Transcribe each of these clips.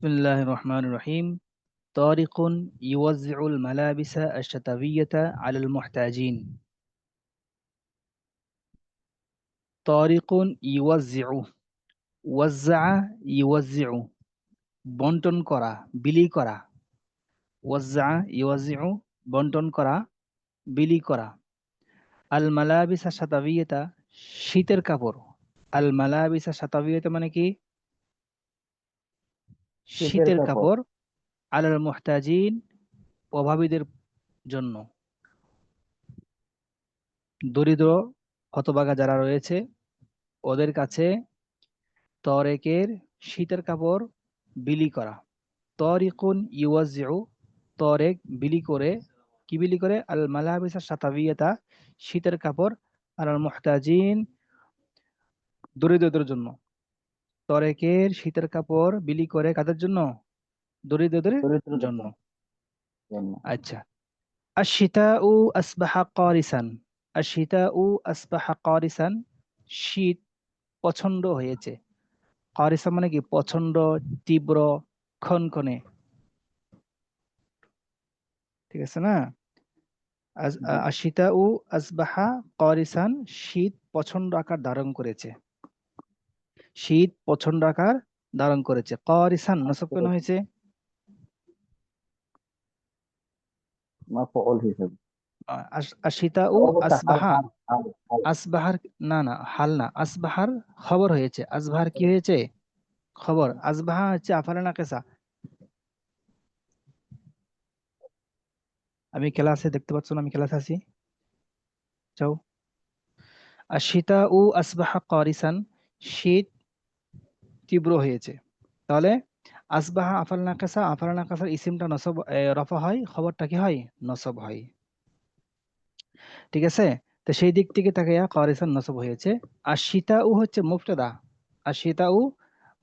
بسم الله الرحمن الرحيم. طارق يوزع الملابس الشتوية على المحتاجين. طارق يوزع وزع يوزع বন্টন করা বিলি করা ওয়াজ্জা ইওয়াজিউ বন্টন করা বিলি করা আল মালাবিসা শাতাবিয়াতা শীতের কাপড় আল মালাবিসা শাতাবিয়াতা মানে কি শীতের শীতের কাপড় কাপড় আলাল মুহতাজিন অভাবীদের জন্য দরিদ্র হতভাগা যারা রয়েছে ওদের কাছে তরেকের শীতের কাপড় বিলি করা। তরিকুন ইউয়াজিউ তরেক বিলি করে কি বিলি করে আল মালাবিসা শাতাবিয়াতা শীতের কাপড় আল মুহতাজিন দরিদ্রদের জন্য। তরেকের শীতের কাপড় বিলি করে কাদের জন্য? দরিদ্রদের দরিদ্রদের জন্য। জন্য। আচ্ছা, আশ-শিতাউ আসবাহা কারিসান। আশ-শিতাউ আসবাহা কারিসান শীত প্রচন্ড হয়েছে। কারিসা মানে কি প্রচন্ড, তীব্র, খনখনে, ঠিক আছে না? জি। আশিতাউ আসবাহা কারিসান শীত প্রচন্ড আকার ধারণ করেছে। শীত প্রচন্ড আকার ধারণ করেছে। কারিসান নসব কেন হয়েছে? মাফউল হিসেবে। আশিতাউ ও হচ্ছে হাল আসবাহা হাল হাল হাল। আসবাহার না না হাল না, আসবাহার খবর হয়েছে। আসবাহার কি হয়েছে? খবর। আসবাহা হচ্ছে আফালে নাকেসা। আমি ক্লাসে দেখতে পাচ্ছ না, আমি ক্লাসে আছি, যাও। আশিতাউ আসবাহা কারিসান শীত তীব্র হয়েছে। তাহলে আসবাহা আফাল নাকাসা, আফাল নাকাসার ইসিমটা নসব রফা হয়, খবরটা কি হয়? নসব হয়। ঠিক আছে, তো সেই দিক থেকে তাকাইয়া কারিসান নসব হয়েছে। আর শীতাউ হচ্ছে মুবতাদা। আর শীতাউ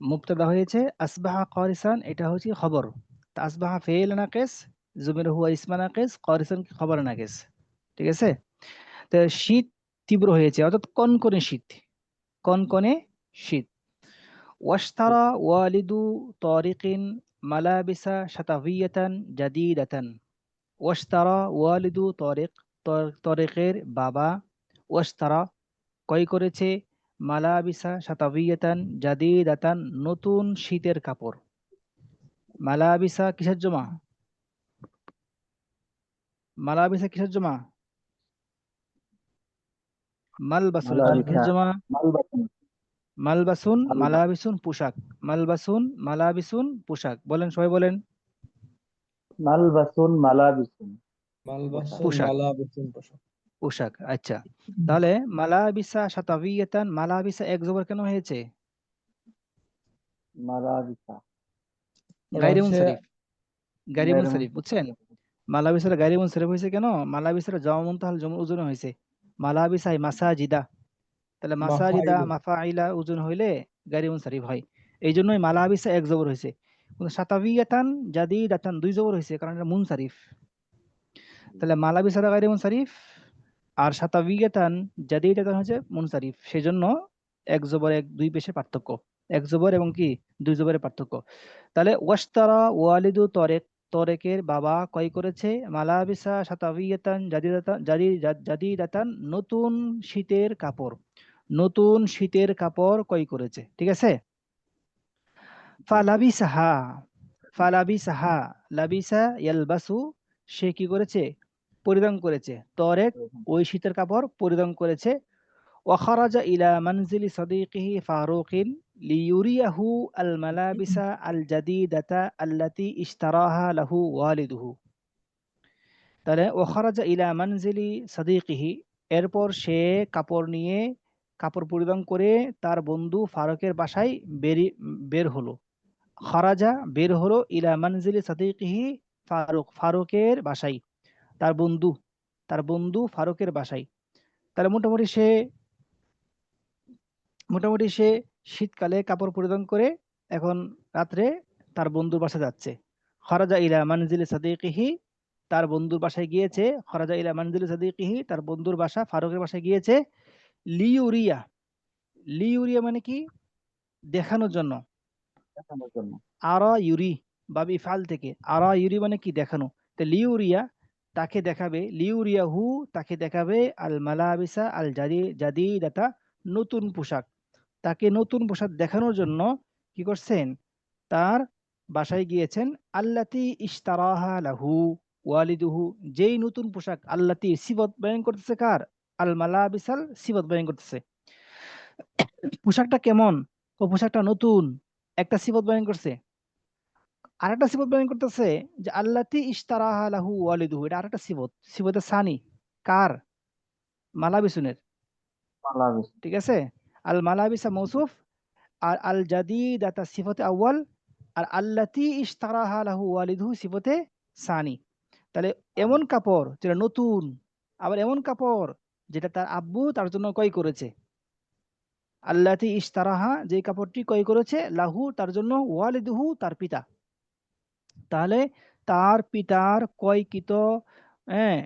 মুবতাদা হয়েছে, আসবাহা কারিসান এটা হচ্ছে খবর। তা আসবাহা ফেল নাকিস, জুমির হুয়া ইসমা নাকিস, কারিসান কি খবর নাকিস। ঠিক আছে, তো শীত তীব্র হয়েছে অর্থাৎ কনকনে শীত, কনকনে শীত। ওয়াশতারা ওয়ালিদু তারিকিন মালাবিসা শাতাভিয়াতান জাদিদাতান। ওয়াশতারা ওয়ালিদু তারিক, তারিকের বাবা, ওয়াশতারা ক্রয় করেছে, মালাবিসা শাতাভিয়াতান জাদিদাতান নতুন শীতের কাপড়। মালাবিসা কিসের জমা? মালাবিসা কিসের জমা? মালবাসুন এর জমা। মালাবিসা কিসের জমা? মালবাসুন মালবাসুন মালবা মালাবিসুন পোশাক। মালবাসুন মালাবিসুন পোশাক, বলেন সবাই বলেন। মালবাসুন মালাবিসুন পোশাক। মালবাসুন পোশাক, মালাবিসুন পোশাক। পোশাক। আচ্ছা, তাহলে মালাবিসা শাতাবিয়াতান, মালাবিসা এক জবর কেন হয়েছে? মালাবিসা ওটা গায়রে হচ্ছে মুনসারিফ, গায়রে গায়রে মুনসারিফ, মুনসারিফ। বুঝছেন? মালাবিসার গায়রে মুনসারিফ হয়েছে কেন? মালাবিসার জামা মুনতাহাল জমর ওজনে হয়েছে। মালাবিসাই মাসাজিদা, তাহলে মাসাজিদা মাফাইলু। মাফাইলা ওজন হইলে গায়রে মুনসারিফ হয়। এই জন্যই মালাবিসা এক জবর হয়েছে। কিন্তু শাতাবিয়াতান জাদিদাতান দুই জবর হয়েছে, কারণ এটা মুনসারিফ। তাহলে মালাবিসারা গায়রে মুনসারিফ, আর শাতাবিয়াতান জাদিদাতান হচ্ছে মুনসারিফ। সেজন্য এক জবর এক দুই পেশে পার্থক্য, এক জবর এবং কি দুই জবরের পার্থক্য। তাহলে ওয়াশতারা ওয়ালিদু তরেক, তরেকের বাবা ক্রয় করেছে, মালাবিসা শাতাবিয়াতান জাদিদাতান জাদিদাতান নতুন শীতের কাপড়, নতুন শীতের কাপড় ক্রয় করেছে। ঠিক আছে, ফালাবিসাহা, ফালাবিসাহা, লাবিসা ইয়ালবাসু সে কি করেছে? পরিধান করেছে। তরেক ওই শীতের কাপড় পরিধান করেছে। ওয়াখারাজা ইলা মানজিলি সাদিকিহি ফারুকিন লিয়ুরিয়াহু আল মালাবিসা আল জাদিদাতা আল্লাতি ইশতারাহা লাহু ওয়ালিদুহু। তাহলে ওয়াখারাজা ইলা মানজিলি সাদিকিহি, এরপর সে কাপড় নিয়ে, কাপড় পরিধান করে তার বন্ধু ফারুকের বাসায় বের হলো। খারাজা বের হলো, ইলা মানজিলি সাদিকিহি ফারুক, ফারুকের বাসায়, তার বন্ধু, তার বন্ধু ফারুকের বাসায়। তাহলে মোটামুটি সে শীতকালে কাপড় পরিধান করে এখন রাত্রে তার বন্ধুর বাসায় যাচ্ছে। খরাজা ইলা মানজিলি সাদিকিহি, তার বন্ধুর বাসায় গিয়েছে। খরাজা ইলা মানজিলি সাদিকিহি, তার বন্ধুর বাসা ফারুকের বাসায় গিয়েছে। লিউরিয়া, লিউরিয়া মানে কি? দেখানোর জন্য। দেখানোর জন্য। আরা ইউরি বাবি ইফআল থেকে আরা ইউরি মানে কি দেখানো, তো লিউরিয়া তাকে দেখাবে, লিউরিয়াহু তাকে দেখাবে, আল মালাবিসা আল জাদিদাতা নতুন পোশাক, তাকে নতুন পোশাক দেখানোর জন্য কি করছেন, তার বাসায় গিয়েছেন। আল্লাতি ইশতারাহা লাহু ওয়ালিদুহু, যেই নতুন পোশাক, আল্লাতি সিফত বয়ান করতেছে কার, আল মালাবিসাল সিফত বয়ান করতেছে, পোশাকটা কেমন, ও পোশাকটা নতুন, একটা সিফত বয়ান করছে। আরেকটা সিফত বয়ান করতেছে যে আল্লাতি ইশতারাহা লাহু ওয়ালিদুহু, এটা আরেকটা সিফত, সিফতে সানি কার, মালাবিসুনের, মালাবিস। ঠিক আছে। আল মালাবিসা মৌসুফ, আর আল জাদিদাতা সিফতে আউয়াল, আর আল্লাতি ইশতারাহা লাহু ওয়ালিদুহু সিফতে সানি। তাহলে এমন কাপড় যেটা নতুন, আবার এমন কাপড় যেটা তার আব্বু তার জন্য ক্রয় করেছে। আল্লাতি ইশতারাহা, যে কাপড়টি ক্রয় করেছে, লাহু তার জন্য, ওয়ালিদুহু তার পিতা। তাহলে তার পিতার ক্রয়কৃত হ্যাঁ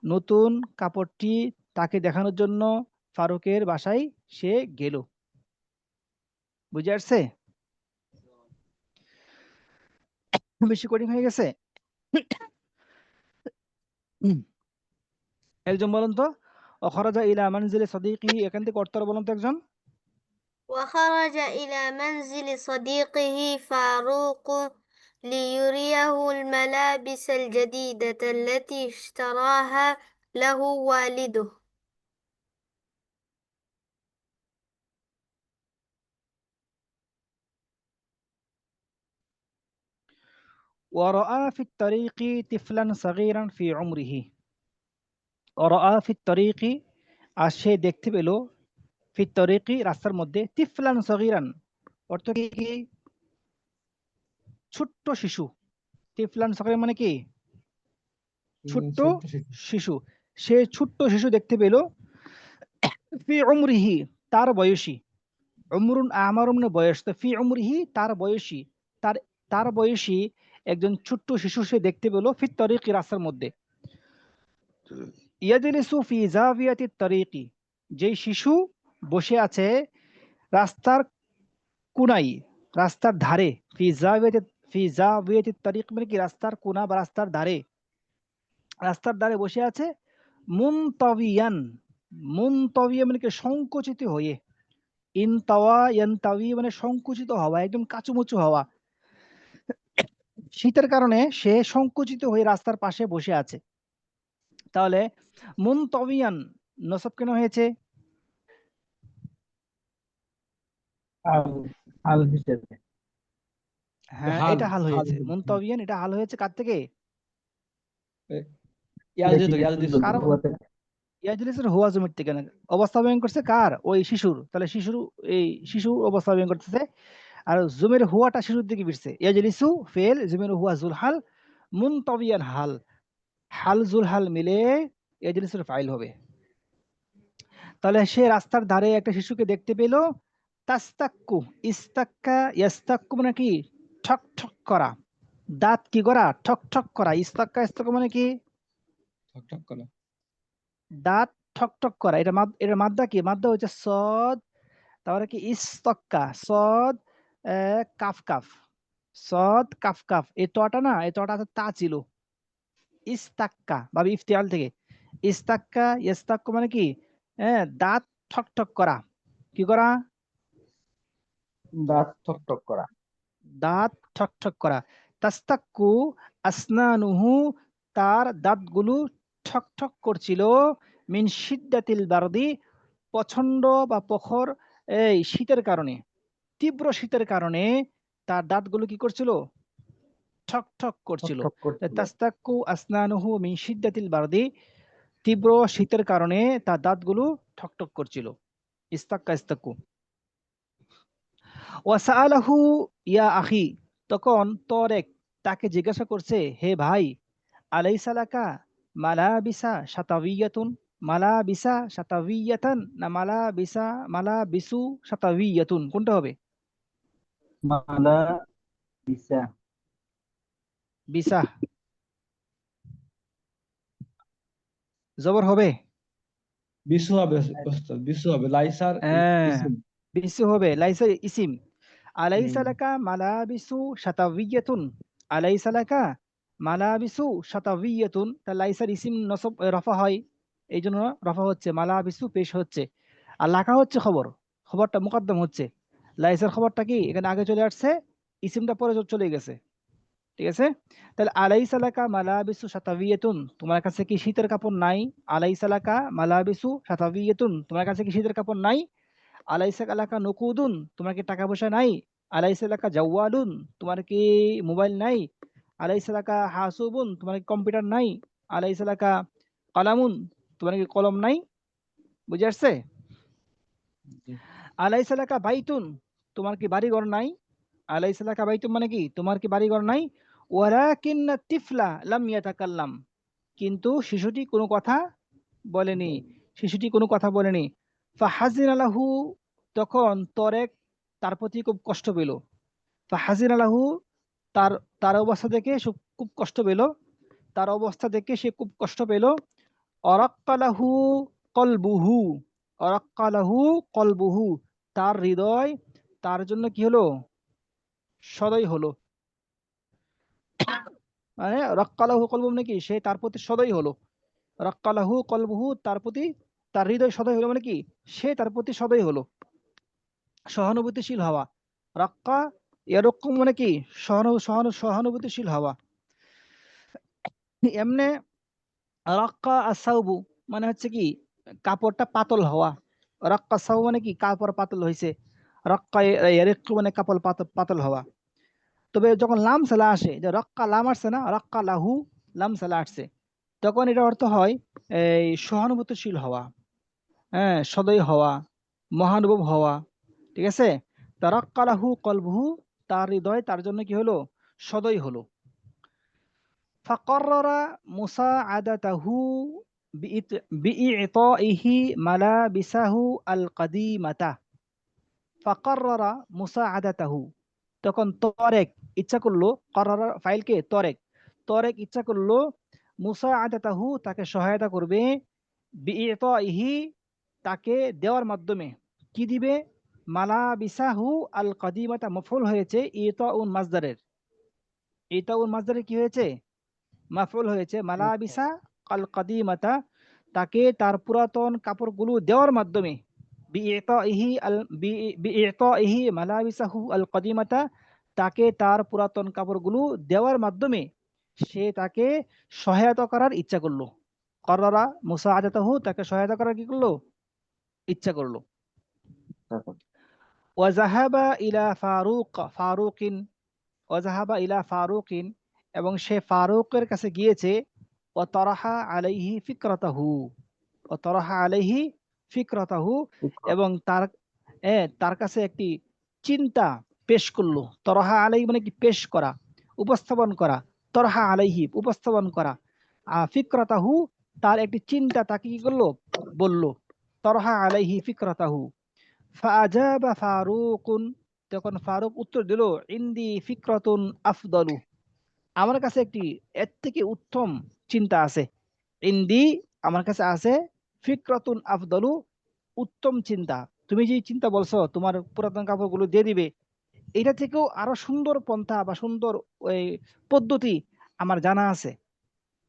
নতুন কাপড়টি তাকে দেখানোর জন্য ফারুকের বাসায় সে গেল। বুঝে আসছে? বেশি কঠিন হয়ে গেছে? একজন বলুন তো, অখরাজা ইলা মানজিলি সাদিকিহি, এখান থেকে অর্থটা বলুন তো একজন। وخرج إلى منزل صديقه فاروق ليريه الملابس الجديدة التي اشتراها له والده. ওয়ারাআ ফিত তারিকি তিফলান সাগীরান ফি উমরিহি, ওয়ারাআ ফিত তারিকি, আর সে দেখতে পেল, ফিত তারিকি রাস্তার মধ্যে, তিফলান সাগীরান অর্থ কি, ছোট্ট শিশু। তিফলান সাগীরান মানে কি, ছোট্ট ছোট্ট শিশু। শিশু। সে ছোট্ট শিশু দেখতে পেল, ফি উমরিহি তার বয়সী, উমরুন আমারুন বয়স, তো ফি উমরিহি তার বয়সী, তার তার বয়সী একজন ছোট্ট শিশু সে দেখতে পেল, ফি তরিকি রাস্তার মধ্যে, ইয়াজলিসু ফি জাভিয়াতি তরিকি, যেই শিশু বসে আছে রাস্তার কোনায়, রাস্তার ধারে, ফি জাভিয়াতি তরিক মানে কি, রাস্তার কোনা বা রাস্তার ধারে, রাস্তার ধারে বসে আছে। মুনতাবিয়ান, মুনতাবিয়া মানে কি সংকুচিত হয়ে, ইনতাওয়া ইয়ানতাওয়ি মানে সংকুচিত হওয়া, একদম কাঁচুমুচু হওয়া, শীতের কারণে সে সংকুচিত হয়ে রাস্তার পাশে বসে আছে। তাহলে মুনতাবিয়ান নসব কেন হয়েছে? হাল, হাল হিসেবে। হ্যাঁ, হাল এটা হাল হাল হয়েছে, মুনতাবিয়ান এটা হাল হয়েছে কার থেকে, ইয়াজলিসু কারণ হুয়া থেকে। ইয়াজলিসের হুয়া জমির থেকে না, অবস্থা ব্যয় করছে কার, ওই শিশুর, তাহলে শিশুর, এই শিশুর অবস্থা ব্যয় করতেছে। আর জুমের হুয়াটা শিশুর দিকে ফিরছে, ইয়াজলিসু ফেল, জুমের হুয়া জুলহাল, মুনতাবিয়ান হাল, হাল জুলহাল মিলে ইয়াজলিসের ফাইল হবে। তাহলে সে রাস্তার ধারে একটা শিশুকে দেখতে পেল, তাস্তাক্কু, ইস্তাক্কা ইয়াস্তাক্কু মানে কি, ঠক ঠক করা, দাঁত কি করা, ঠক ঠক করা, ইস্তাক্কা ইস্তাক্কু মানে কি, ঠকঠক করা। দাঁত ঠক ঠক করা। এটা মাদ্দা কি, মাদ্দা হচ্ছে সদ, তারপরে কি ইস্তক্কা, সদ কাফ কাফ, সদ কাফ কাফ, এই তটা না, এই তটা তা ছিল, ইস্তাক্কা বা ইফতিআল থেকে, ইস্তাক্কা ইস্তাক্কু মানে কি, দাঁত ঠক ঠক করা, কি করা, দাঁত ঠকঠক করা। দাঁত ঠকঠক করা। তাস্তাক্কু আসনানুহু, তার দাঁতগুলো ঠকঠক করছিল, মিন শিদ্দাতিল বারদি, প্রচন্ড বা প্রখর এই শীতের কারণে, তীব্র শীতের কারণে তার দাঁতগুলো কি করছিল, ঠকঠক করছিল। ঠকঠক করছিল। তাস্তাক্কু আসনানুহু মিন শিদ্দাতিল বারদি, তীব্র শীতের কারণে তার দাঁতগুলো ঠকঠক করছিল, ইস্তাক্কা ইস্তাক্কু। ওয়াসাআলাহু ইয়া আখি, তখন তরেক তাকে জিজ্ঞাসা করছে, হে ভাই, আলাইসা লাকা মালাবিসা শাতাবিয়াতুন, মালাবিসা শাতাবিয়াতান না মালাবিসু শাতাবিয়াতুন, কোনটা হবে? মালা বিসা। বিসা জবর হবে, বিশু হবে ওস্তাদ, বিশু হবে, লাইসার হ্যাঁ ইসিম। বিসু হবে, লাইসা ইসিম। আলাইসা হুম। লাকা মালাবিসু শাতাবিয়াতুন, আলাইসা লাকা মালাবিসু শাতাবিয়াতুন, তা লাইসার ইসিম নসব রফা হয়, এই জন্য রফা হচ্ছে, মালাবিসু পেশ হচ্ছে, আর লাকা হচ্ছে খবর, খবরটা মুকদ্দম হচ্ছে। লাইসার খবরটা কি এখানে আগে চলে আসছে, ইসিমটা পরে চলে গেছে। ঠিক আছে, তাহলে আলাইসা লাকা মালাবিসু শাতাবিয়াতুন, তোমার কাছে কি শীতের কাপড় নাই? আলাইসা লাকা মালাবিসু শাতাবিয়াতুন, তোমার কাছে কি শীতের কাপড় নাই? আলাইসা লাকা নুকুদুন, তোমার কি টাকা পয়সা নাই? আলাইসা লাকা জাওয়ালুন, তোমার কি মোবাইল নাই? আলাইসা লাকা হাসুবুন, তোমার কি কম্পিউটার নাই? আলাইসা লাকা কালামুন, তোমার কি কলম নাই? বুঝে আসছে? জি। আলাইসা লাকা বাইতুন, তোমার কি বাড়িঘর নাই? আলাইসা লাকা বাইতুন মানে কি তোমার কি বাড়িঘর নাই? ওয়ালাকিন্না তিফলা লাম ইয়াতাকাল্লাম, কিন্তু শিশুটি কোনো কথা বলেনি, শিশুটি কোনো কথা বলেনি। ফাহাজিন আলাহু, তখন তরেক তার প্রতি খুব কষ্ট পেল। ফাহাজিন আলাহু, তার তার অবস্থা দেখে সে খুব কষ্ট পেল, তার অবস্থা দেখে সে খুব কষ্ট পেল। অরাক্কালাহু কলবুহু, অরাক্কালাহু কলবুহু, তার হৃদয় তার জন্য কি হলো? সদয় হলো। মানে রক্কালাহু কলবুহু মানে কি সে তার প্রতি সদয় হলো। রক্কালাহু কলবুহু, তার প্রতি তার হৃদয় সদয় হলো মানে কি সে তার প্রতি সদয় হলো, সহানুভূতিশীল হওয়া। রক্কা এরকম মানে কি সহানুভূতিশীল হওয়া। এমনে রক্কা আসাউবু মানে হচ্ছে কি কাপড়টা পাতল হওয়া। রক্কা সাউ মানে কি কাপড় পাতল হয়েছে। রক্কা এরিক্কু মানে কাপড় পাতল পাতল হওয়া। তবে যখন লাম সালা আসে, যে রক্কা লাম আসছে না, রক্কা লাহু লাম সালা আসছে, তখন এটা অর্থ হয় এই সহানুভূতিশীল হওয়া, হ্যাঁ, সদয় হওয়া, মহানুভব হওয়া। ঠিক আছে, তা রক্কা লাহু কলবুহু, তার হৃদয় তার জন্য কি হলো? সদয় হলো। ফাকররা মুসাআদাতাহু বিইতাইহি মালাবিসাহু আল কাদিমাতা। ফাকররা মুসাআদাতাহু, তখন তরেক ইচ্ছা করলো, করার ফাইলকে তরেক, তরেক ইচ্ছা করলো মুসাআদাতাহু, তাকে সহায়তা করবে, বিইতাইহি, তাকে দেওয়ার মাধ্যমে। কি দিবে? মালাবিসাহু আল কাদিমাতা মফউল হয়েছে ইতাউন মাজদারের, ইতাউন মাজদারের কি হয়েছে? মাফউল হয়েছে। মালাবিসা আল কাদিমাতা, তাকে তার পুরাতন কাপড়গুলো দেওয়ার মাধ্যমে। বিইতাইহি মালাবিসাহু আল কাদিমাতা, তাকে তার পুরাতন কাপড়গুলো দেওয়ার মাধ্যমে সে তাকে সহায়তা করার ইচ্ছা করলো। কররা মুসাআদাতাহু, তাকে সহায়তা করার কি করলো? ইচ্ছা করলো। ওয়াজাহাবা ইলা ফারুকিন, ওয়াজাহাবা ইলা ফারুকিন, এবং সে ফারুকের কাছে গিয়েছে। ও তরাহা আলাইহি ফিকরাতাহু, ও তরাহা আলাইহি ফিকরাতাহু, এবং তার কাছে একটি চিন্তা পেশ করলো। তরাহা আলাইহি মানে কি পেশ করা, উপস্থাপন করা। তরাহা আলাইহি উপস্থাপন করা, ফিকরাতাহু, তার একটি চিন্তা তাকে কি করলো? বলল। তরাহা আলাইহি ফিকরাতাহু। ফাআজাবা ফারুকুন, তখন ফারুক উত্তর দিল, ইন্দি ফিকরাতুন আফদালু, আমার কাছে একটি এর থেকে উত্তম চিন্তা আছে। ইন্দি, আমার কাছে আছে, ফিকরাতুন আফদালু, উত্তম চিন্তা। তুমি যে চিন্তা বলছো তোমার পুরাতন কাপড়গুলো দিয়ে দিবে, এটা থেকেও আরো সুন্দর পন্থা বা সুন্দর ওই পদ্ধতি আমার জানা আছে।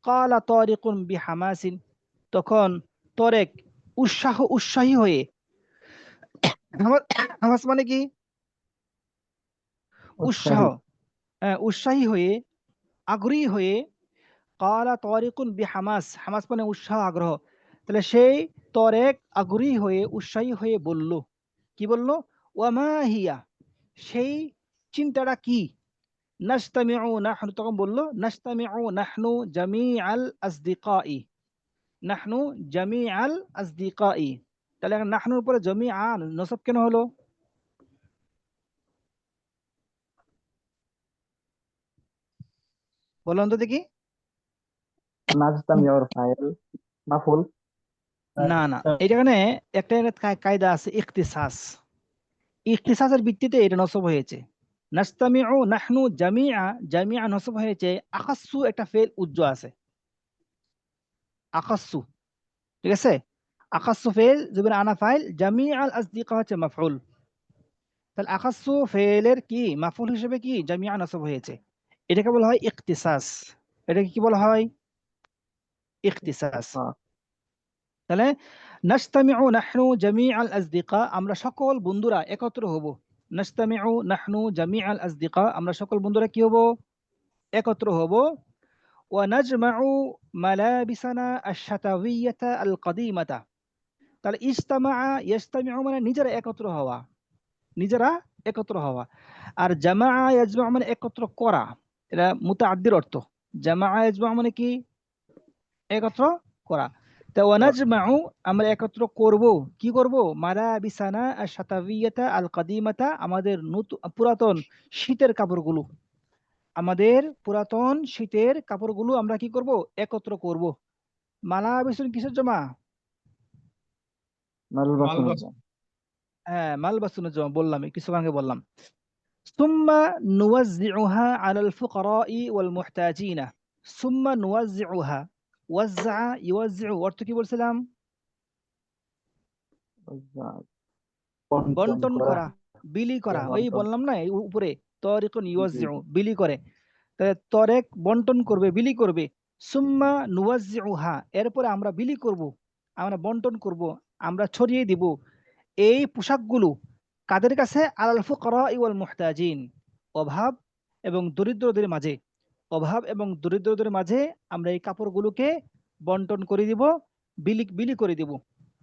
কালা তরিকুন বিহামাসিন, তখন তরেক উৎসাহী হয়ে, হামাস মানে কি উৎসাহ, উৎসাহী। উৎসাহী হয়ে, আগ্রহী হয়ে। কালা তরিকুন বিহামাস, হামাস মানে উৎসাহ আগ্রহ, তাহলে সেই তরেক আগ্রহী হয়ে উৎসাহী হয়ে বলল। কি বলল? ওয়ামা হিয়া, সেই চিন্তাটা কি? নাস্তামিউ নাহনু, তখন বলল নাস্তামিউ নাহনু জামিআল আসদিকাই, নাহনু জামিআল আসদিকাই। তাহলে এখন নাহনুর উপরে জামিআন নসব কেন হলো? বলুন তো দেখি। নাজতামিউর ফাইল মাফুল। না না, এখানে একটা কায়দা আছে, ইখতিসাস, ইখতিসাসের ভিত্তিতে এটা নসব হয়েছে। নাস্তামিউ নাহনু জামিআ, জামিআ নসব হয়েছে। আখাসু একটা ফেল উজ্জ আছে, আখাসু। ঠিক আছে, আখাসু ফেল জবর আনা ফাইল, জামিআল আসদিকা হচ্ছে মাফউল। তাহলে আখাসু ফেলের কি মাফুল হিসেবে কি জামিয়া নসব হয়েছে, এটাকে বলা হয় ইখতিসাস। এটাকে কি বলা হয়? ইখতিসাস। তাহলে নাজতামিউ নাহনু জামিআল আসদিকা, আমরা সকল বন্ধুরা একত্র হব। নাজতামিউ নাহনু জামিআল আসদিকা, আমরা সকল বন্ধুরা কি হব? একত্র হব। ওয়া নাজমাউ মালাবিসানা আশ-শাতাওয়িয়াতা আল-কাদিমাতা। তাহলে ইজতামা ইয়াজতামিউ মানে নিজেরা একত্র হওয়া, নিজেরা একত্র হওয়া। আর জামা ইয়াজমা মানে একত্র করা, এটা মুতাআদ্দির অর্থ। জামা ইয়াজমা মানে কি? একত্র করা। তা ওয়ানাজমাউ আমরা একত্র করব, কি করব? মালাবিসানা আশ-শাতাওয়িয়াতা আল-কাদিমাতা, আমাদের নতুন পুরাতন শীতের কাপড়গুলো, আমাদের পুরাতন শীতের কাপড়গুলো আমরা কি করব? একত্র করব। মালাবিসুন কিসের জমা? মালবাসুনের জন্য। হ্যাঁ, মালবাসুনের জমা, বললাম কিছু আগে বললাম। সুম্মা নুওয়াজ্জিউহা আলাল ফুকারাই ওয়াল মুহতাজিনা। সুম্মা নুওয়াজ্জিউহা, ওয়াজ্জা ইউওয়াজ্জিউ অর্থ কি বলছিলাম? বন্টন করা, বিলি করা। ওই বললাম না এই উপরে, তরিকুন ইউওয়াজ্জিউ, বিলি করে। তাহলে তরেক বন্টন করবে, বিলি করবে। সুম্মা নুওয়াজ্জিউহা, এরপরে আমরা বিলি করব, আমরা বন্টন করব, আমরা ছড়িয়ে দিব এই পোশাকগুলো কাদের কাছে? আলাল ফুকারা ওয়াল মুহতাজিন, অভাব এবং দরিদ্রদের মাঝে। অভাব এবং দরিদ্রদের মাঝে আমরা এই কাপড়গুলোকে বন্টন করে দিব, বিলি বিলি করে দিব।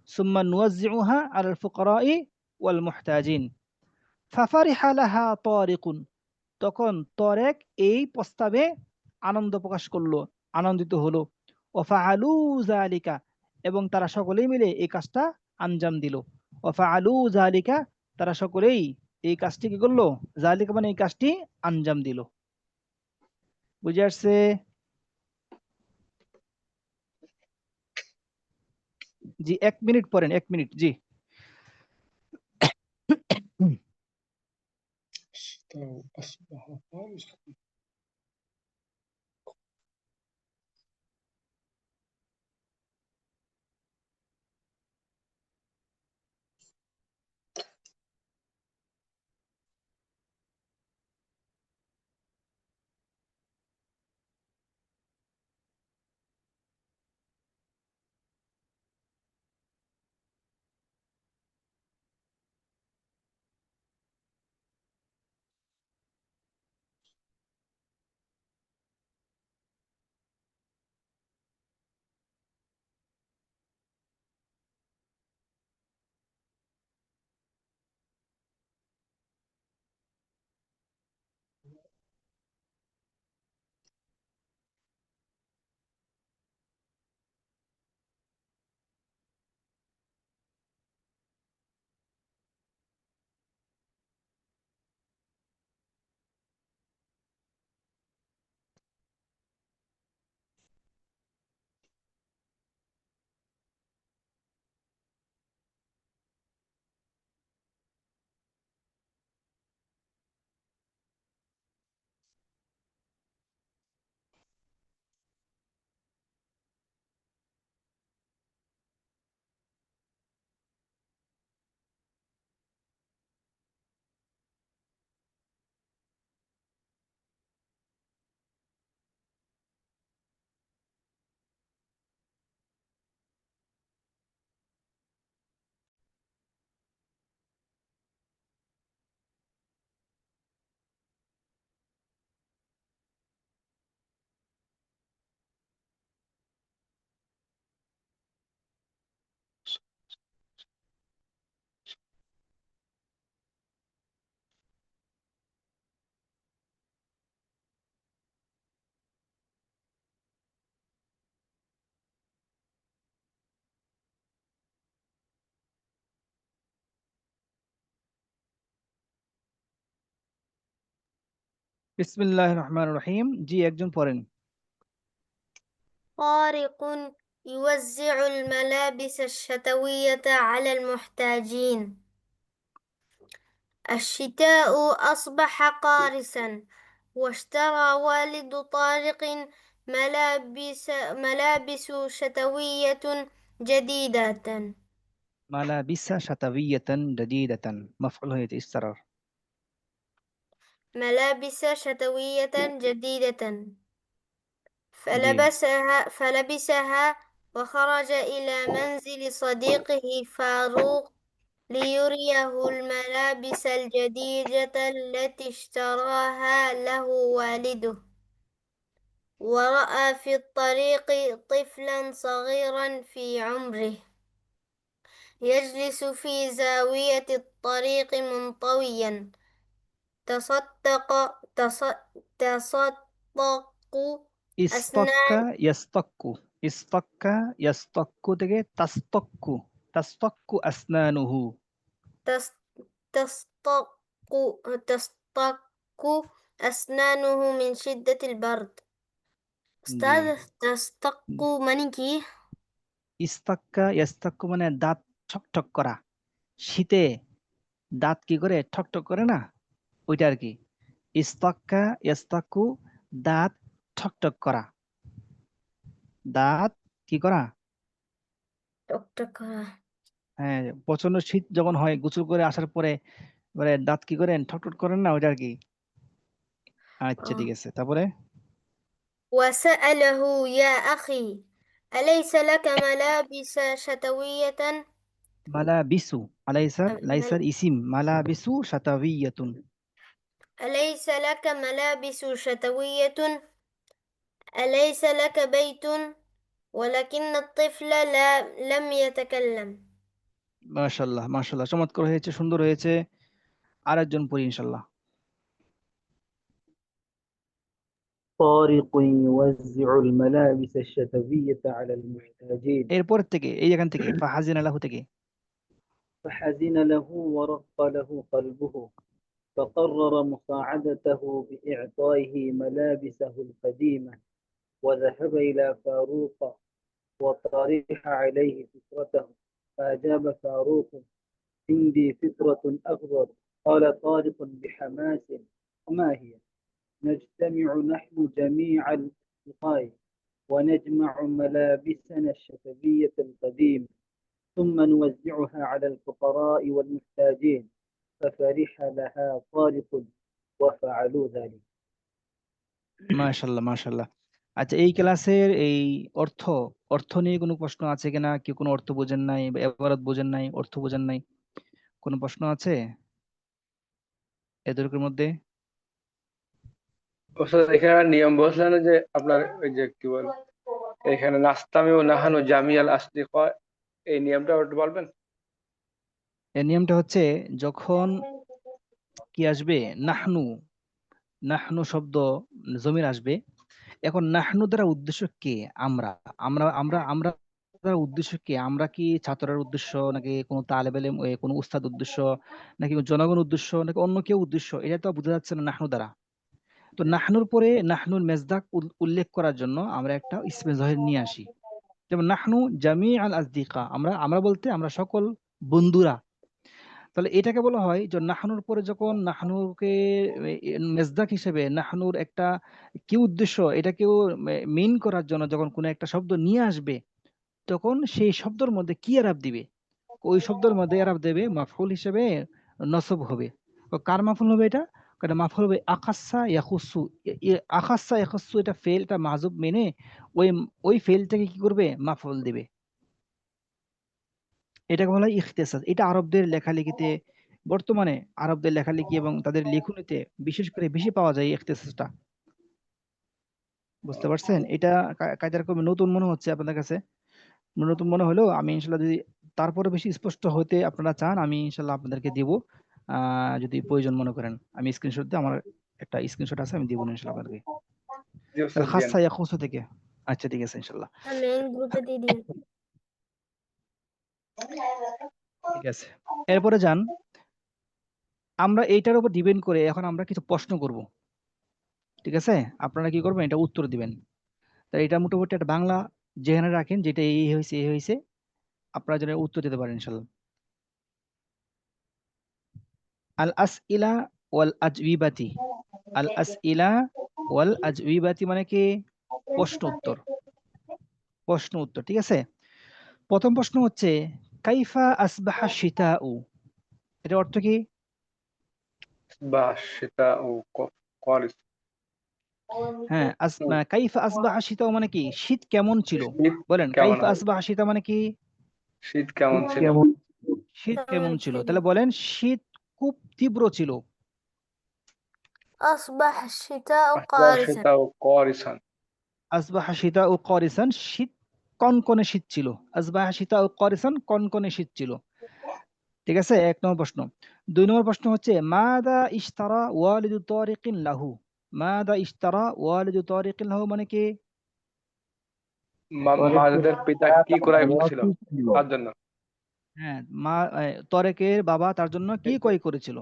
সুম্মা নুওয়াজ্জিউহা আলাল ফুকারা ওয়াল মুহতাজিন। ফাফারিহা লাহা তারিকুন, তখন তরেক এই প্রস্তাবে আনন্দ প্রকাশ করলো, আনন্দিত হলো। ওয়াফাআলু যালিকা, এবং তারা সকলেই মিলে এই কাজটা আঞ্জাম দিল। ওয়াফাআলু যালিকা, তারা সকলেই এই কাজটি কি করলো? যালিকা মানে এই কাজটি আঞ্জাম দিল। বুঝে আসছে? জি, 1 মিনিট পরেন, 1 মিনিট। জি। أصبح خالص. বিসমিল্লাহির রহমানির রহিম। জি, একজন পড়েন। طارق يوزع الملابس الشتوية على المحتاجين. الشتاء أصبح قارسا، واشترى والد طارق ملابس شتوية جديدة. মালাবিসা শাতাবিয়াতান জাদীদাতান, মাফউল হয়েছে ইসতারার। ملابس شتوية جديدة জি فلبسها وخرج إلى منزل صديقه فاروق ليريه الملابس الجديدة التي اشتراها له والده. ورأى في الطريق طفلا صغيرا في عمره يجلس في زاوية الطريق منطويا تصدق ইস্তক্কা أسنان ইয়াস্তাক্কু ইস্তক্কা ইয়াস্তাক্কু থেকে তাস্তক্কু তাস্তক্কু আসনানুহু تس- تصطق تصطك أسنانه من شدة البرد. জি أستاذ تصطق মানে কি? ইস্তাক্কা ইয়াস্তাক্কু মানে দাঁত ঠকঠক করা শীতে দাঁত কি করে ঠকঠক করে না ওইটা আর কি ইস্তাক্কা ইয়াস্তাক্কু দাঁত ঠকঠক করা দাঁত কি করা টকটক হ্যাঁ প্রচন্ড শীত যখন হয় গোসল করে আসার পরে এবারে দাঁত কি করেন ঠকঠক করেন না ওইটা আর কি আচ্ছা ঠিক আছে তারপরে وسأله يا أخي أليس لك ملابس شتوية؟ মালাবিসু আলাইসার লাইসার مل- ইসিম মালাবিসু শাতাবিয়াতুন أليس لك ملابس شتوية؟ أليس لك بيت؟ ولكن الطفل لم يتكلم. মাশাআল্লাহ মাশাআল্লাহ চমৎকার হয়েছে সুন্দর হয়েছে আরেকজন পড়ি ইনশাআল্লাহ طارق يوزع الملابس الشتوية على المحتاجين এরপর থেকে এই এখান থেকে ফাহাজিন আলাহু থেকে فحزن له ورق له قلبه فقرر مساعدته بإعطائه ملابسه القديمة وذهب إلى فاروق وطرح عليه فكرته فأجاب فاروق عندي فكرة أفضل قال طارق بحماس وما هي نجتمع نحن جميع الأصدقاء ونجمع ملابسنا الشتوية القديمة ثم نوزعها على الفقراء والمحتاجين ففرح لها طارق وفعلوا ذلك মাশাআল্লাহ মাশাআল্লাহ আচ্ছা এই ক্লাসের এই অর্থ অর্থ নিয়ে কোনো প্রশ্ন আছে কিনা কি কোনো অর্থ বোঝেন নাই বা ইবারত বোঝেন নাই অর্থ বোঝেন নাই কোনো প্রশ্ন আছে এদের মধ্যে ওস্তাদ এখানে নিয়ম বলছেন যে আপনার ওই যে কি বল এখানে নাস্তামি ও নাহানু জামিয়াল আসদিকা এই নিয়মটা একটু বলবেন এই নিয়মটা হচ্ছে যখন কি আসবে নাহনু নাহনু শব্দ জমির আসবে এখন নাহনু দ্বারা উদ্দেশ্য কে আমরা আমরা আমরা আমরা দ্বারা উদ্দেশ্য কে আমরা কি ছাত্রের উদ্দেশ্য নাকি কোনো তালেব ইলম কোনো উস্তাদ উদ্দেশ্য নাকি কোনো জনগণ উদ্দেশ্য নাকি অন্য কেউ উদ্দেশ্য এটা তো বোঝা যাচ্ছে না নাহনু দ্বারা তো নাহনুর পরে নাহনুর মেজদাক উল্লেখ করার জন্য আমরা একটা ইসমে জহির নিয়ে আসি যেমন নাহনু জামি আল আসদিকা আমরা আমরা বলতে আমরা সকল বন্ধুরা তাহলে এটাকে বলা হয় যে নাহনুর পরে যখন নাহনুকে মেজদাক হিসেবে নাহনুর একটা কি উদ্দেশ্য এটাকেও মেইন করার জন্য যখন কোনো একটা শব্দ নিয়ে আসবে তখন সেই শব্দের মধ্যে কি এরাব দিবে ওই শব্দের মধ্যে এরাব দেবে মাফউল হিসেবে নসব হবে তো কার মাফউল হবে এটা এটা মাফউল হবে আখাসা ইয়াখুসু আখাসা ইয়াখুসু এটা ফেল এটা মাযুব মেনে ওই ওই ফেলটাকে কি করবে মাফউল দিবে এটাকে বলা হয় ইখতিসাস এটা আরবদের লেখালেখিতে বর্তমানে আরবদের লেখালেখি এবং তাদের লেখনীতে বিশেষ করে বেশি পাওয়া যায় এই ইখতিসাসটা বুঝতে পারছেন এটা কায়দার কমে নতুন মনে হচ্ছে আপনাদের কাছে নতুন মনে হলেও আমি ইনশাল্লাহ যদি তারপরে বেশি স্পষ্ট হতে আপনারা চান আমি ইনশাল্লাহ আপনাদেরকে দিব যদি প্রয়োজন মনে করেন আমি স্ক্রিনশট দিয়ে আমার একটা স্ক্রিনশট আছে আমি দিব ইনশাল্লাহ আপনাদেরকে জি ওস্তাদ দিয়েন। খাসা ইয়াখুসু থেকে আচ্ছা ঠিক আছে ইনশাল্লাহ মেইন গ্রুপে দিয়ে দিন। ঠিক আছে এরপরে যান আমরা এইটার উপর ডিপেন্ড করে এখন আমরা কিছু প্রশ্ন করব ঠিক আছে আপনারা কি করবেন এটা উত্তর দিবেন তাই এটা মোটামুটি একটা বাংলা যেখানে রাখেন যেটা এই হয়েছে এই হয়েছে আপনারা যেন উত্তর দিতে পারেন ইনশাল্লাহ আল আসইলা ওয়াল আজবিবাতি আল আসইলা ওয়াল আজবিবাতি মানে কি প্রশ্ন উত্তর ঠিক আছে প্রথম প্রশ্ন হচ্ছে কাইফা আসবাহা শিতাউ এর অর্থ কি أصبح الشتاء قارس হ্যাঁ কাইফা আসবাহা শীতাও মানে কি শীত কেমন ছিল শীত বলেন কেমন কাইফা হয় আসবাহা শীতা মানে কি শীত কেমন ছিল শীত কেমন কেমন ছিল ছিল? তাহলে বলেন শীত খুব তীব্র ছিল أصبح الشتاء أصبح قارسا الشتاء قارسا আসবাহা শীতা ও করিসান শীত কনকনে শীত ছিল আসবাহা শীতা ও করিসান কনকনে শীত ছিল ঠিক আছে ১ নম্বর প্রশ্ন ২ নম্বর প্রশ্ন হচ্ছে মাদা ইশতারা ওয়ালিদু তারিকিন লাহু মাদা ইশতারা ওয়ালিদু তারিকিন লাহু মানে কি মাদের পিতা কি ক্রয় করেছিল তার জন্য হ্যাঁ তরেকের বাবা তার জন্য কি ক্রয় করেছিল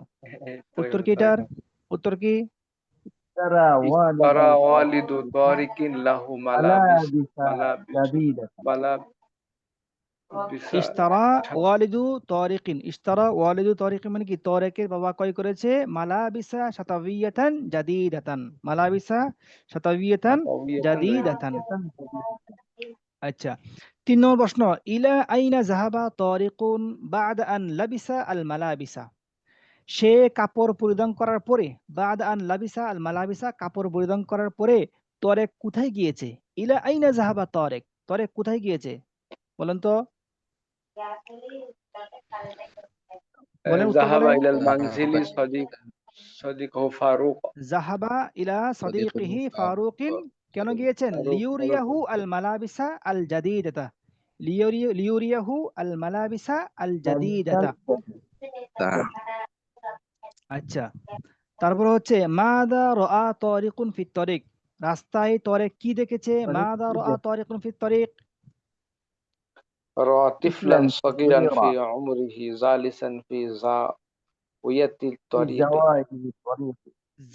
উত্তর কি طريق এটার উত্তর কি اشترى والد طارق له ملابس ইশতারা ওয়ালিদু তারিকিন ইশতারা ওয়ালিদু তারিকিন মানে কি তরেকের বাবা ক্রয় করেছে মালাবিসা শাতাবিয়াতান জাদিদাতান মালাবিসা শাতাবিয়াতান জাদিদাতান আচ্ছা ৩ নম্বর প্রশ্ন ইলা আইনা যাহাবা তারিকুন বা'দা আন লাবিসা আল মালাবিসা সে কাপড় পরিধান করার পরে বা'দা আন লাবিসা আল মালাবিসা কাপড় পরিধান করার পরে তরেক কোথায় গিয়েছে ইলা আইনা যাহাবা তরেক তরেক কোথায় গিয়েছে বলেন তো বলেন উত্তর ذهب বলেন إلى المنزل صديقه فاروق জাহাবা ইলা সাদিকিহি ফারুকিন কেন গিয়েছেন লিউরিয়াহু আল মালাবিসা আল জাদিদাতা লিউরিয়াহু আল মালাবিসা আল জাদিদাতা আচ্ছা তারপর হচ্ছে মাদা রাআ তারিকুন ফিত তারিক রাস্তায় তরেক কি দেখেছে মাদা রাআ তারিকুন ফিত তারিক رأى طفلا صغيرا في عمره جالسا في زاوية الطريق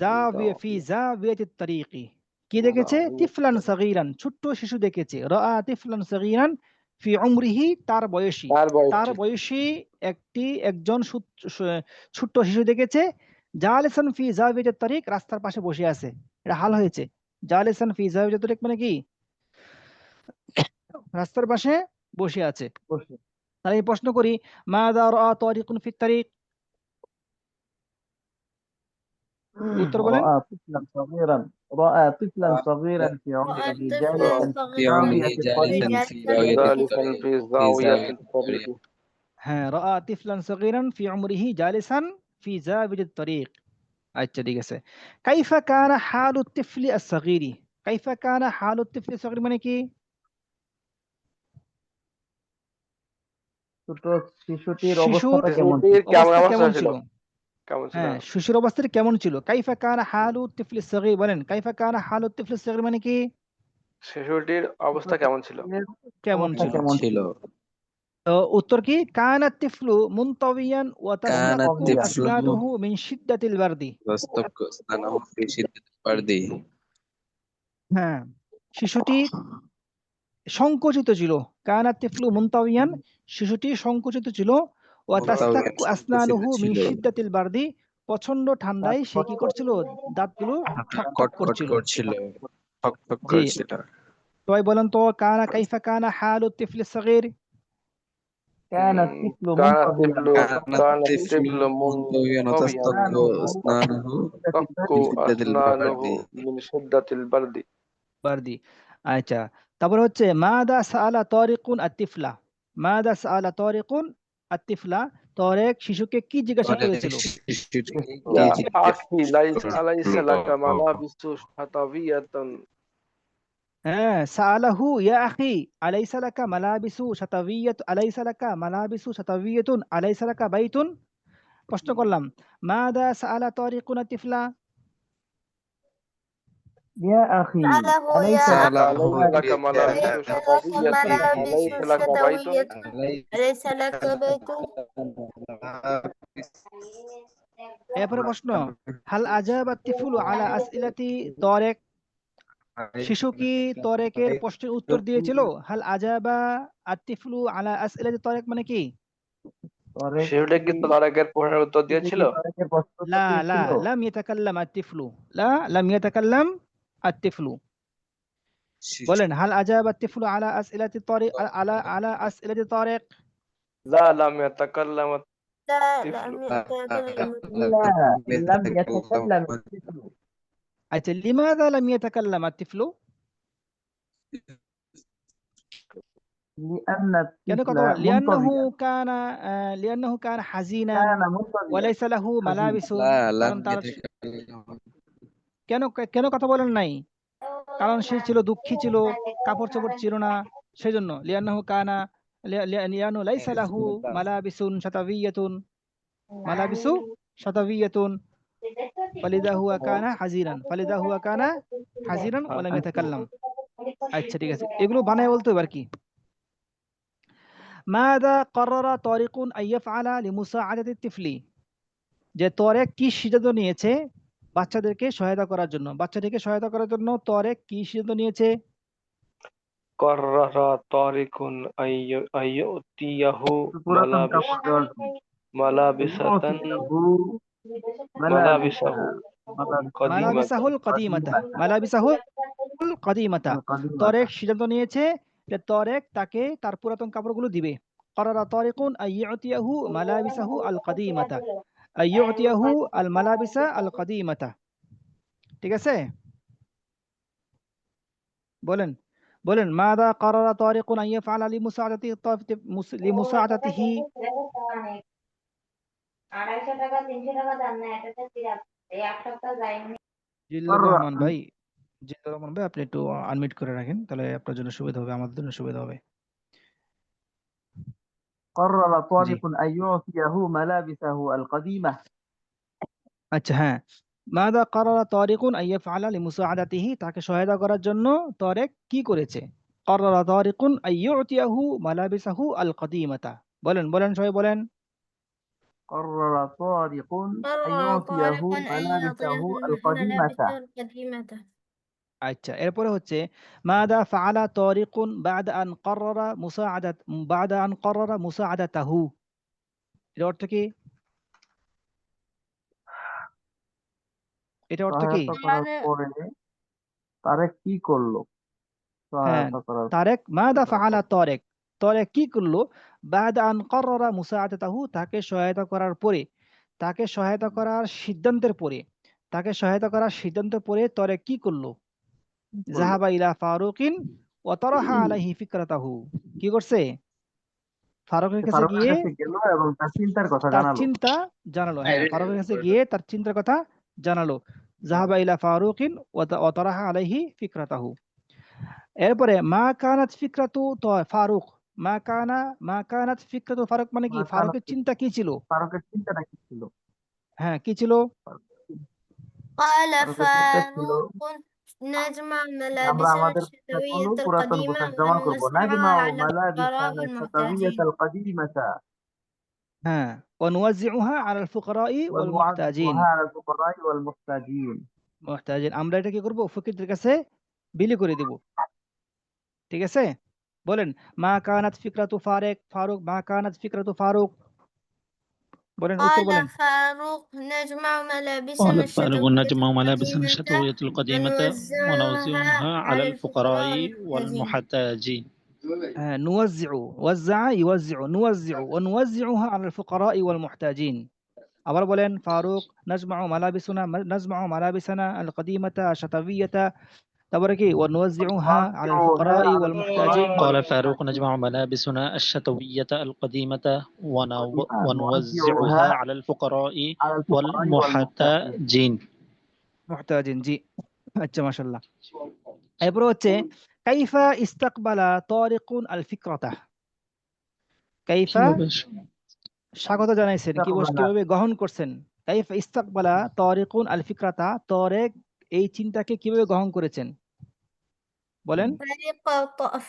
জাভিয়া ফি জাভিয়াতিত তারিকি কি দেখেছে তিফলান সাগীরান ছোট্ট শিশু দেখেছে রাআ তিফলান সাগীরান ফি উমরিহি তার বয়সী একজন ছোট্ট শিশু দেখেছে জালিসান ফি জাভিয়াতিত তারিক রাস্তার পাশে বসে আছে এটা হাল হয়েছে জালিসান ফি জাভিয়াতিত তারিক মানে কি রাস্তার পাশে বসে আছে তাহলে এই প্রশ্ন করি মাযা রাআ তারিকুন ফিত তারিক উত্তর বলেন رأى طفلا صغيرا في رأى عمره طفلا جالسا في صغيرا زاوية جالسا في زاوية الطريق হ্যাঁ রাআ তিফলান সাগীরান ফি উমরিহি জালিসান ফি জাবিদিত তারিক আচ্ছা ঠিক আছে কাইফা কানা হালুত তিফলি আস-সাগীরি কাইফা কানা হালুত তিফলি আস-সাগীরি মানে কি ছোট শিশুটির শিশুর অবস্থাটা কেমন অবস্থা কেমন ছিল কেমন ছিল হ্যাঁ শিশুর অবস্থা কেমন ছিল কাইফা কানা হালুত তিফলি আস-সাগীর বলেন কাইফা কানা হালুত তিফলি আস-সাগীর মানে কি শিশুটির অবস্থা কেমন ছিল কেমন ছিল তো উত্তর কি কানা তিফলু মুনতাবিয়ান ওয়া তাশতাক্কু আসনাদুহু মিন শিদ্দাতিল বারদি হ্যাঁ শিশুটি সংকুচিত ছিল কানা তিফলু মুনতাবিয়ান শিশুটি সংকুচিত ছিল ওয়া তাশতাক্কু আসনানুহু মিন শিদ্দাতিল বারদি প্রচন্ড ঠান্ডায় সে কি করছিল দাঁতগুলো ঠকঠক করছিল জি সবাই বলেন তো কাইফা কানা হালুত তিফলি আস-সাগীর كان الطفل كان منطبعا الطفل منطبعا تشتق أسنانه من شدة البرد বারদি আচ্ছা তারপর হচ্ছে মাদা সাআলা তারিকুন আত-তিফলা মাদা সাআলা তারিকুন আত-তিফলা তারিক শিশুকে কি জিজ্ঞাসা করেছিল يا أخي أليس لك ملابس شتوية হ্যাঁ সাআলাহু ইয়া আখি আলাইসা লাকা মালাবিসু শাতাবিয়াত আলাইসা লাকা মালাবিসু শাতাবিয়াতুন আলাইসা লাকা বাইতুন প্রশ্ন করলাম মাদা সাআলা তারিকুন আত-তিফলা يا أخي سأله أليس يا لك ملابس شتوية أليس لك بيت أليس لك بيت এরপরে প্রশ্ন হাল আজাবা আত-তিফলু আলা আসইলাতি তারিক শিশু কি তরেকের প্রশ্নের উত্তর দিয়েছিল হাল আজাবা আত-তিফলু আলা আসইলাতি তারিক মানে কি শিশুটি কি তারেকের প্রশ্নের উত্তর দিয়েছিল লা লাম ইয়াতাকাল্লাম আত-তিফলু লাম ইয়াতাকাল্লাম আত-তিফলু বলেন হাল আজাবা আত-তিফলু আলা আসইলাতি তারিক আলা আসইলাতি তারিক لا لم يتكلم لم يتكلم لا لم يتكلم الطفل আচ্ছা লিমাযা লাম ইয়াতাকাল্লাম আত-তিফলু? لأن কেন الطفل কথা বলেন? লিআন্নাহু منطويا কানা লিআন্নাহু কানা হাযিনান كان ওয়া منطويا লাইসা লাহু حزين মালাবিসুন। لا কারণ لم তার يتكلم কেন কথা বলেন নাই? কারণ সে ছিল দুঃখী ছিল, কাপড়-চোপড় ছিল না। সেজন্য লিআন্নাহু কানা লিআন্নাহু লাইসা লাহু মালাবিসুন শাতাবিয়াতুন মালাবিসু শাতাবিয়াতুন ফালিদা হুয়া কানা হাযিনান ওয়া লাম ইয়াতাকাল্লাম। আচ্ছা ঠিক আছে, এগুলো বানায় বলতে হবে আর কি। মাযা ক্বারারা তারিকুন আন ইয়াফআলা লিমুসাআদাতি তিফলি? যে তরেক কি সিদ্ধান্ত নিয়েছে বাচ্চাদেরকে সহায়তা করার জন্য? বাচ্চাদেরকে সহায়তা করার জন্য তরেক কি সিদ্ধান্ত নিয়েছে? قرر طارق أن يؤتيه পুরাতন কাপড় দেওয়ার জন্য ملابسة ملابسه قديمة মালাবিসাহুল কাদিমাতা القديمة তরেক সিদ্ধান্ত নিয়েছে যে তরেক তাকে তার পুরাতন কাপড়গুলো দিবে। ক্বারারা তারিকুন আন ইউতিয়াহু মালাবিসাহু আল কাদিমাতা আইয়ুতিয়াহু আল মালাবিসা আল কাদিমাতা। ঠিক আছে, বলেন বলেন মাযা ক্বারারা তারিকুন আন ইয়াফআলা লিমুসাআদাতিহি? 250 টাকা 300 টাকা দাম না, এটাতে এই এক সপ্তাহ যায়নি। জিল্লুর রহমান ভাই, জিল্লুর রহমান ভাই আপনি একটু আনমিউট করে রাখেন, তাহলে আপনার জন্য সুবিধা হবে, আমাদের জন্য সুবিধা হবে। قرر জি طارق أن يعطيه ملابسه القديمة আচ্ছা হ্যাঁ, মাযা ক্বারারা তারিকুন আন ইয়াফআলা লিমুসাআদাতিহি? তাকে সহায়তা করার জন্য তরেক কি করেছে? ক্বারারা তারিকুন আন ইউতিয়াহু মালাবিসাহু আল কাদিমাতা। বলেন বলেন সবাই বলেন। قرر طارق أن قرر يعطيه طارق أن ملابسه يعطيه القديمة ملابسه القديمة আচ্ছা এরপরে হচ্ছে মাযা ফাআলা তারিকুন বা'দা আন ক্বারারা মুসাআদাতাহু? এর অর্থ কি? এটা অর্থ কি? সহায়তা করার পরে তারেক কি করলো? হ্যাঁ, সহায়তা করার তারেক মাযা পরে ফাআলা তারেক, তারেক কি করলো? বা'দা আন ক্বারারা মুসাআদাতাহু, তাকে সহায়তা করার পরে, তাকে সহায়তা করার সিদ্ধান্তের পরে, তাকে সহায়তা করার সিদ্ধান্তের পরে তারেক কি করলো? কি করলো? যাহাবা ইলা ফারুকিন ওয়া তারাহা আলাইহি ফিকরাতাহু। কি করছে? ফারুকের কাছে ফারুকের গিয়ে কাছে গেল এবং তার চিন্তার কথা তার জানালো। চিন্তা জানালো। হ্যাঁ, ফারুকের কাছে গিয়ে তার চিন্তার কথা জানালো। যাহাবা ইলা ফারুকিন ওয়া তারাহা আলাইহি ফিকরাতাহু। এরপরে মা কানাত ফিকরাতু ফারুক, মা কানাত ফিকরাতু ফারুক মানে কি? মা কানাত ফারুকের চিন্তা কি ছিল? ফারুকের চিন্তাটা কি ছিল? হ্যাঁ, কি ছিল? قال ফারুকের চিন্তা ছিল فاروق نجمع আমরা ملابسنا আমাদের الشتوية পোশাকগুলো পুরাতন القديمة পোশাক জমা করব। ونوزعها নাজমাউ على মালাবিসানা الفقراء শাতাবিয়াত والمحتاجين আল কাদিমাতা হ্যাঁ, ওয়া নুওয়াজ্জিউহা আলাল ফুকারাই ওয়াল মুহতাজিন। ونوزعها على الفقراء والمحتاجين আমরা এটা কি করব? ফকিরদের কাছে বিলি করে দেব। ঠিক আছে, বলেন মা কানাত ফিকরাতু ফারুক মা কানাত ফিকরাতু ফারুক। বলেন, উত্তর قال বলেন। فاروق نجمع ملابسنا قال فارغ الشتوية نجمع ملابسنا القديمة الشتوية القديمة ونوزعها ونوزعها على على الفقراء الفقراء والمحتاجين والمحتاجين হ্যাঁ, নুওয়াজ্জিউ, ওয়াজ্জা ইউওয়াজ্জিউ, নুওয়াজ্জিউ ওয়া নুওয়াজ্জিউহা আলাল ফুকারাই ওয়াল মুহতাজিন। আবার বলেন ফারুক নাজমাউ মালাবিসানা আল কাদিমাতা আশ-শাতাবিয়াতা, তারপরে কি ওয়া নুওয়াজ্জিউহা আলাল ফুকারাই ওয়াল মুহতাজিন। قال فاروق نجمع ملابسنا الشتوية القديمة ونوزعها على الفقراء على الفقراء والمحتاجين والمحتاجين জি, আচ্ছা মাশাআল্লাহ। এরপর হচ্ছে কাইফা ইস্তাকবালা তারিকুন আল ফিকরাতা? কাইফা স্বাগত জানাইছেন, কিভাবে গ্রহণ করছেন? কাইফা ইস্তাকবালা তারিকুন আল ফিকরাতা, তারেক এই চিন্তাকে কিভাবে গ্রহণ করেছেন? বলেন।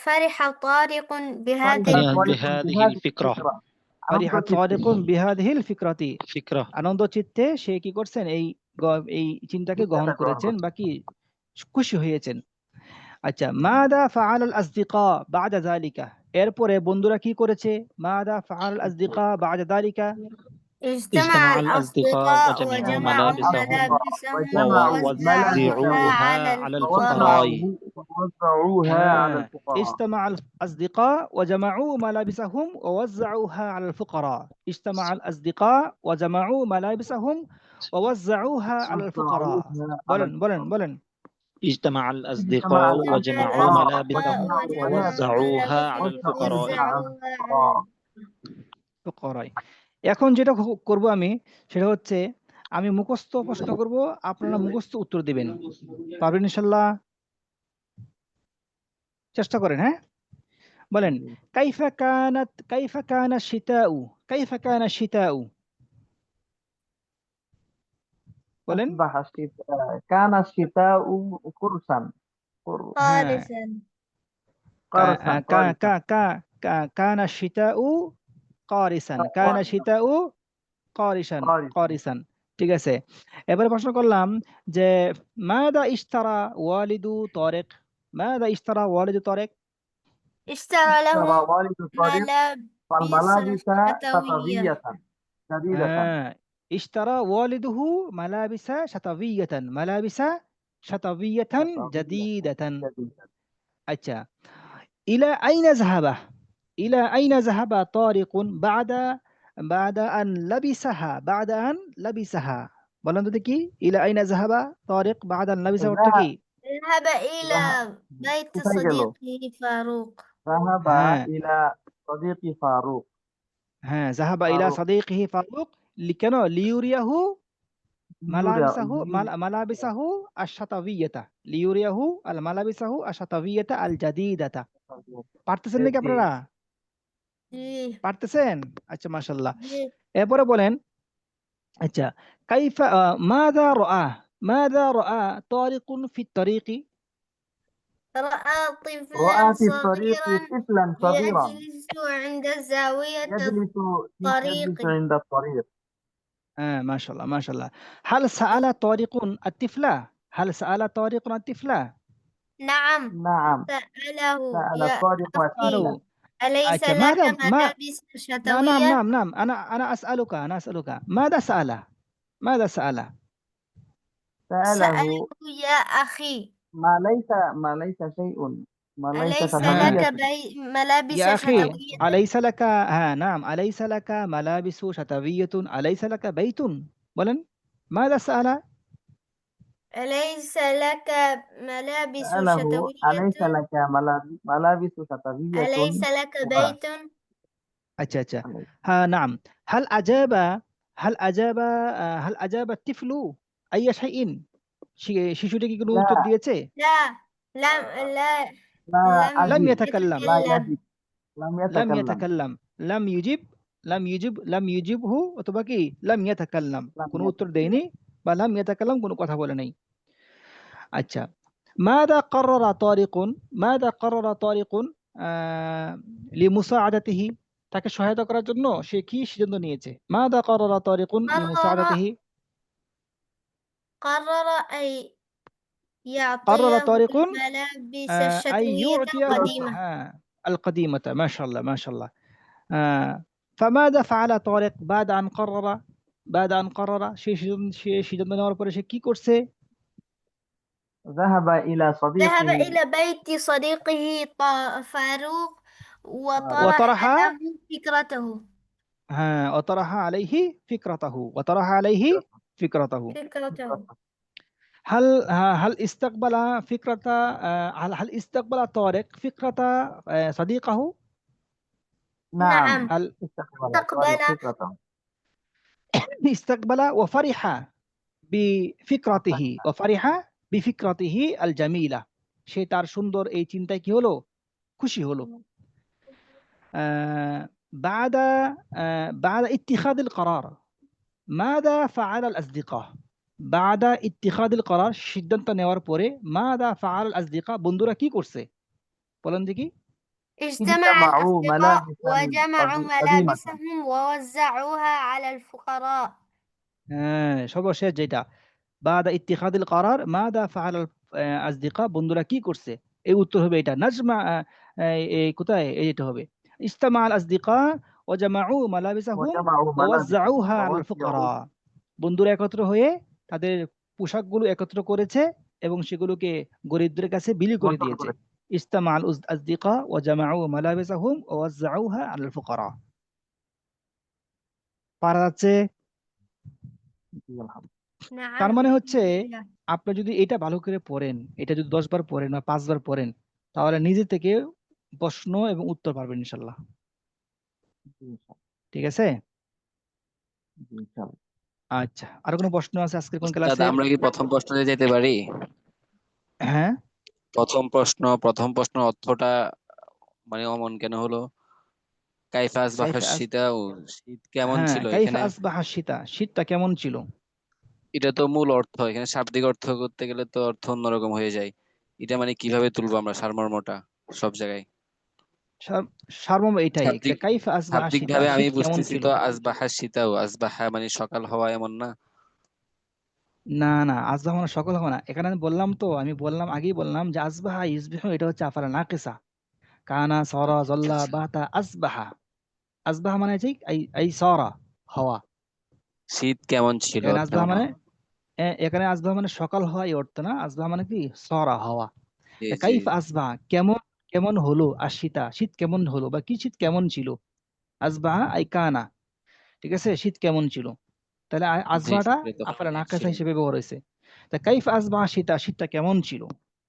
فرح طارق بهذه بهذه الفكرة ফারিহা তারিকুন বিহাদিহিল ফিকরাতি, فكرة আনন্দ চিত্তে সে কি করছেন? এই চিন্তাকে গ্রহণ করেছেন বা কি খুশি হয়েছেন। আচ্ছা, মাদা ফাআল আল আসদিকা বা'দা যালিকা? এরপরে বন্ধুরা কি করেছে? মাদা ফাআল আল আসদিকা বা'দা যালিকা? اجتمع اجتمع الأصدقاء الأصدقاء وجمعوا وجمعوا ملابسهم ملابسهم وجمعوا ووزعوها على ووزعوها على الفقراء. ووزعوها على الفقراء. اجتمع الأصدقاء وجمعوا ملابسهم ووزعوها على الفقراء. اجتمع الأصدقاء وجمعوا ملابسهم ووزعوها على الفقراء. وزعوها على বলেন বলেন الفقراء. বলেন اجتمع اجتمع الأصدقاء وجمعوا الأصدقاء ملابسهم وجمعوا ووزعوها على ملابسهم الفقراء. ووزعوها على الفقراء. ফকরাই। এখন যেটা করব আমি সেটা হচ্ছে আমি মুখস্থ প্রশ্ন করব, আপনারা মুখস্থ উত্তর দিবেন। পারবেন ইনশাআল্লাহ? চেষ্টা করেন, হ্যাঁ? বলেন কাইফা কানা শিতাউ, কাইফা কানা শিতাউ। বলেন। أصبح الشتاء كان الشتاء قرصا হ্যাঁ, خالصا قرصا قارصا. কানা শিতাউ কারিসান, কানা শিতাউ কারিসান, قارصا. কারিসান। ঠিক আছে। এবারে প্রশ্ন করলাম যে মাদা ইশতারা ওয়ালিদু তারিক, মাদা ইশতারা ওয়ালিদু তারিক। اشترى له اشترى والد طارق ملابس فالملابس شتوية شتوية جديدة. اشترى والده ملابس شتوية، ملابس شتوية جديدة। अच्छा، إلى أين ذهب؟ إلى أين ذهب طارق بعد أن لبسها؟ بعد أن لبسها বলেন তো দেখি, إلى أين ذهب طارق بعد أن لبسها অর্থ কি? ذهب إلى بيت কোথায় গেল? صديقه فاروق ذهب হ্যাঁ إلى صديق فاروق. হ্যাঁ ذهب إلى فاروق صديقه فاروق কেন? ليريه ملابسه يوري ملابسه الشتوية، ليريه الملابسه الشتوية الجديدة। পারতেছেন নাকি আপনারা? إيه পারতেছেন? আচ্ছা মাশাআল্লাহ। إيه এরপরে বলেন, আচ্ছা كيف ماذا رأى طارق في الطريق؟ رأى رأى طفلا في الطريق صغيرا طفلا صغيرا يجلس عند زاوية يجلس الطريق عند الطريق. মাশাআল্লাহ মাশাআল্লাহ। هل سأل طارق الطفل؟ هل سأل طارق الطفل؟ نعم نعم سأله سأل يا الطارق أخي الطفل. أليس আচ্ছা لك ماذا ملابس نعم شتوية؟ نعم نعم أنا أسألك ماذا سأل؟ ماذا سأل؟ سأله سأله يا أخي ما ليس شيء ما ليس أليس شتوية. لك ملابس يا أخي شتوية؟ أليس لك نعم أليس لك ملابس شتوية؟ أليس لك بيت؟ বলেন ماذا سأل؟ أليس لك ملابس سأله شتوية؟ أليس لك ملابس شتوية. أليس لك بيت؟ আচ্ছা আচ্ছা হ্যাঁ نعم هل أجاب الطفل أي شيء؟ শিশুটি কি কোনো لا উত্তর দিয়েছে? لا لم لا لا لم أجب يتكلم لا يتكلم يجب لم لم يتكلم يتكلم لم يجبه অথবা কি لم يتكلم لم কোনো উত্তর يتكلم. দেয়নি বা لم يتكلم কোনো কথা বলে নাই। আচ্ছা ماذا قرر طارق لمساعدته؟ তাকে সহায়তা করার জন্য সে কি সিদ্ধান্ত নিয়েছে? ماذا قرر طارق لمساعدته؟ قرر أن قرر يعطيه طارق الملابس أن الشتوية يعطيه القديمة. القديمة. ما شاء الله ما شاء الله. فماذا فعل طارق بعد أن قرر সে সিদ্ধান্ত নেওয়ার পরে সে কি করছে? ذهب إلى ذهب صديقه إلى بيت صديقه فاروق وطرح له فكرته وطرح عليه فكرته. هل استقبل طارق فكرة صديقه؟ نعم هل استقبل استقبل فكرته. استقبل وفرح بفكرته الجميلة। সে তার সুন্দর এই চিন্তায় কি হলো? খুশি হলো। بعد اتخاذ القرار ماذا فعل الأصدقاء؟ بعد اتخاذ القرار সিদ্ধান্ত নেওয়ার পরে ماذا فعل الأصدقاء বন্ধুরা কি করছে? বলেন দেখি। اجتمع اجتمعوا الأصدقاء ملابس وجمعوا قديمة. ملابسهم ووزعوها على الفقراء. সর্বশেষ যেটা بعد اتخاذ القرار ماذا فعل الأصدقاء বন্ধুরা কি করছে? এই উত্তর হবে এটা নাজমা। কোথায় এটা হবে? اجتمع الأصدقاء ওয়াজামাউ মালাবিসাহুম ওয়াজামাউ ওয়াওয়াজ্জাউহা আলাল মালাবিসাহুম ফুকারা। বন্ধুরা একত্র হয়ে তাদের পোশাকগুলো একত্র করেছে এবং সেগুলোকে গরিবদের কাছে বিলি করে বন্টন দিয়েছে। করে। ইস্তামাল আসদিকা ওয়াজামাউ মালাবিসাহুম ওয়াওয়াজ্জাউহা আলাল ফুকারা। পারা যাচ্ছে? জি, আলহামদুলিল্লাহ। نعم তার মানে হচ্ছে بإذن الله. আপনি যদি এটা ভালো করে পড়েন, এটা যদি 10 বার পড়েন বা 5 বার পড়েন, তাহলে নিজে থেকে প্রশ্ন এবং উত্তর পারবেন ইনশাল্লাহ। জি, ইনশাআল্লাহ। ঠিক আছে? জি, ইনশাআল্লাহ। আচ্ছা, আর কোনো প্রশ্ন আছে আজকের কোন উস্তাদ, ক্লাসের? আমরা কি প্রথম প্রশ্নে যেতে পারি? হ্যাঁ, প্রথম প্রশ্ন অর্থটা মানে অমন কেন হলো? কাইফা আসবাহা কাইফা আস শীতাউ, শীত কেমন হ্যাঁ, ছিল কাইফা এখানে? আসবাহা শীতা, শীতটা কেমন ছিল? এটা তো মূল অর্থ, এখানে শাব্দিক অর্থ করতে গেলে তো অর্থ অন্যরকম হয়ে যায়। এটা মানে কিভাবে তুলবো আমরা সারমর্মটা সব জায়গায়? সারমর্ম এটাই, শাব্দিক কাইফা আসবাহা শাব্দিক শীতা, ভাবে আমি শীত কেমন বুঝতেছি ছিল? তো আসবাহা শীতাউ, আসবাহা মানে সকাল হওয়া, এমন না? না না, আসবাহা মানে সকল হবে না। এখানে আমি বললাম আগেই বললাম যে আসবাহা ইসবিহু এটা হচ্ছে আফালা নাকিসা। কানা সরা আচ্ছা জল্লা আচ্ছা। বাতা আসবাহা। আসবাহা মানে হচ্ছে এই সরা হওয়া। শীত কেমন ছিল এখানে আসবাহা তেমন। মানে এখানে আসবাহা মানে সকাল হওয়া এই অর্থ না। আসবাহা মানে কি সরা হওয়া। জি জি কাইফ আসবাহা কেমন, কেমন হলো, আর শীতা শীত কেমন হলো বা কি শীত কেমন ছিল। আসবাহা আই কানা, ঠিক আছে, শীত কেমন ছিল। তাহলে জি, আসবাহাটা শীতের তখন আফালা কি নাকাসা ছিল? হিসেবে ব্যবহার হয়েছে। তা কাইফ আসবাহা শীতা, শীতটা কেমন ছিল।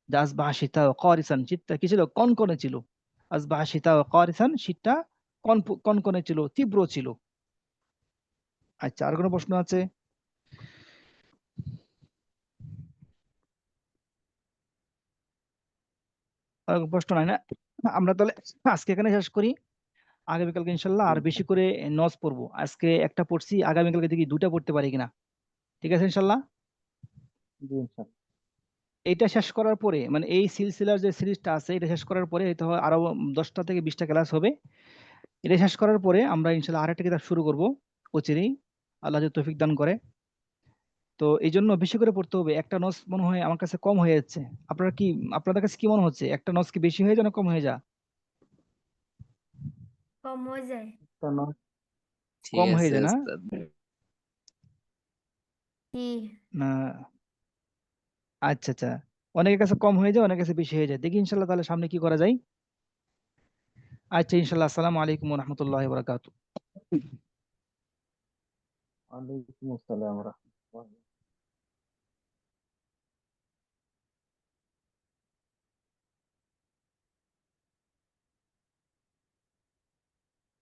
যে আসবাহা শীতা ও কারিসান, শীতটা কি ছিল, কনকনে ছিল। আসবাহা শীতা ও কারিসান, শীতটা কনকনে ছিল, তীব্র ছিল। আচ্ছা, আর কোনো প্রশ্ন আছে? আর কোনো প্রশ্ন নাই না? আমরা তাহলে আজকে এখানে শেষ করি। আগামীকালকে ইনশাল্লাহ জি, আর বেশি করে নজ পড়বো। আজকে একটা পড়ছি, আগামীকালকে দেখি 2টা পড়তে পারি কিনা। ঠিক আছে ইনশাল্লাহ। জি, ইনশাআল্লাহ। এইটা শেষ করার পরে মানে এই সিলসিলার যে সিরিজটা আছে এটা শেষ করার পরে হয়তো আরো 10টা থেকে 20টা ক্লাস হবে। এটা শেষ করার পরে আমরা ইনশাল্লাহ আরেকটা কিতাব শুরু করব অচিরেই, আল্লাহ যদি তৌফিক দান করে। তো এই জন্য বেশি করে পড়তে হবে। একটা নস মনে হয় আমার কাছে কম হয়ে যাচ্ছে। আপনাদের কাছে কি মনে হচ্ছে, একটা নস কি বেশি হয়ে যায় না কম হয়ে যায়? কম হয়ে যায়। কেন? ঠিক কম হয়ে আছে যায় না? উস্তাদ। কি? না, আচ্ছা আচ্ছা, অনেকের কাছে কম হয়ে যায়, অনেকের কাছে বেশি হয়ে যায়। দেখি ইনশাল্লাহ তাহলে সামনে কি করা যায়। আচ্ছা ইনশাল্লাহ, আসসালামু আলাইকুম ওয়া রাহমাতুল্লাহি ওয়া বারাকাতুহু। ওয়ালাইকুম আসসালাম ওয়া রাহমাতুল্লাহ।